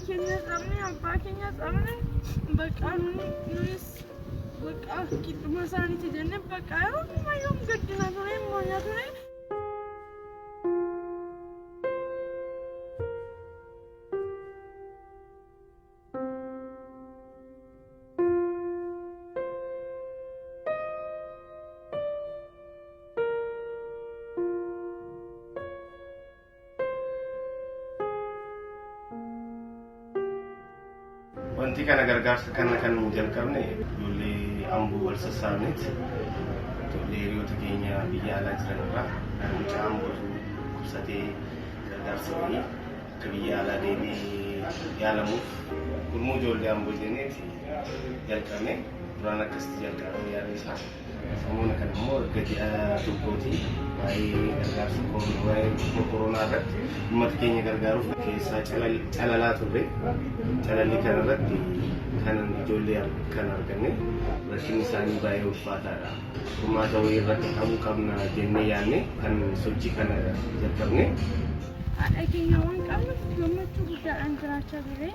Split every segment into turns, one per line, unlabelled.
keenya sabni abbaa keenya sabni bakka nunis bakka kidduma isaaniiti jennee bakka yeroo yoom gaddina ture moonya ture.
Wanti kana gargaarsa kana kan jalqabne ijoollee Amboo wal sassaabneeti. Ijoollee hiriyoota keenya biyya alaa jiran irraa namicha Ambootu qubsatee gargaarsa wayii akka biyya alaa deemee yaalamuuf gurmuu ijoollee Amboo jenneeti jalqabne. Duraan akkasitti jalqabame yaada isaa. Sammuna kana immoo gadi tokkooti waa'ee gargaarsa koronaa irratti uummata keenya gargaaruuf keessaa calalaa turre. Calalli kana irratti kan ijoollee kan arganne rakkinni isaanii baay'ee ulfaataadha. Furmaata wayii irratti qabuu qabna jennee yaadne kan sochii kana jalqabne.
Haadha keenya waan qabnuuf gammachuu guddaadhaan jiraachaa turre.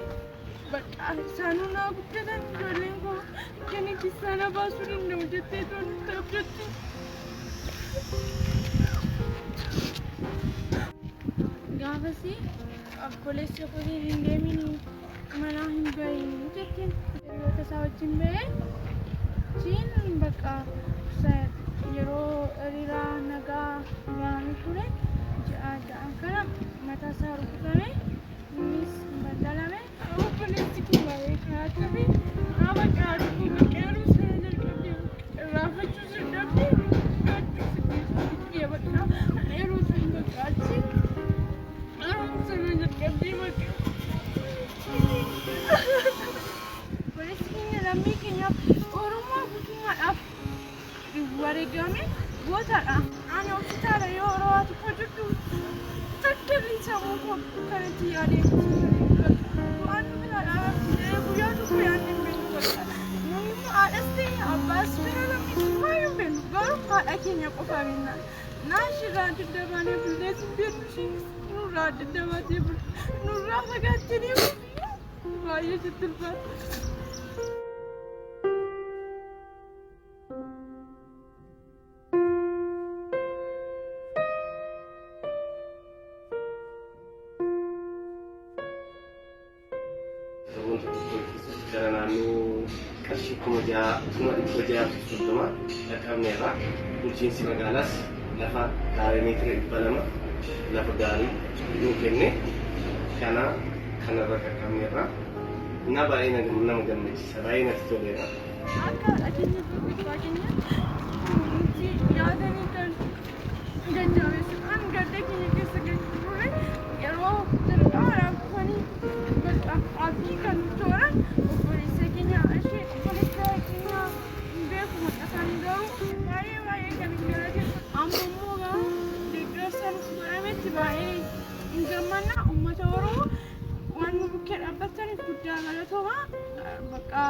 Bakka isaanuu naa guddatan ijoolleen koo kan itti sana baasuu danda'u jettee tolta abdatti. Gaafasii obboleessa kootii hin deeminii manaa hin bahin jettiin hiriyoota isaa wajjin bahee siin bakka yeroo hiriiraa nagaa yaa'anii ture ja'aan kana mataa isaa rukutame innis bal'alame. Obboleessi kun baay'ee kaa'atee fi haala gaariitti baqqeeruu sana jalqabdee raafachuu sirnabdee gaachuu sirnee bakka yeroo sana baqqaachi yeroo sana jalqabdee bakka. Obboleessi keenya lammii keenyaaf Oromoo guutummaadhaaf wareegame gootaadha. Ani hospitaala yoo Orowaatu hojjetu takkalli sammuu koo kanatti yaadee Kenya qofa minna naashirraa daddabaanee bulleessi beeku nurraa daddabaatee nurraa fagaachanii baay'ee sitti ulfaata.
Gara naannoo qarshii kuma ja'a soddoma dhaqqabneerra. Bulchiinsi magaalaas lafa gaarii meetira 200 lafa gaarii nuu kenne kanarra dhaqqabneerra. Na baay'ee nama gammachiisa, baay'ee natti toleera.
Akka adeemsa gurgurtaa keenya yaadanii kan jajjabeessuudhaan gadda keenya keessa galchuudhaan yeroo jalqabaadhaaf kufanii bakka abdii kan tooran obboleessa keenya ishee obboleessa keenya hin beeku maqaa isaanii garuu baay'ee kan hin galateeffattu. Amma immoo deeggarsa godhametti baay'ee hin gammanna. Uummata Oromoo waan nu bukkee dhaabbataniif guddaa galatooma. Bakka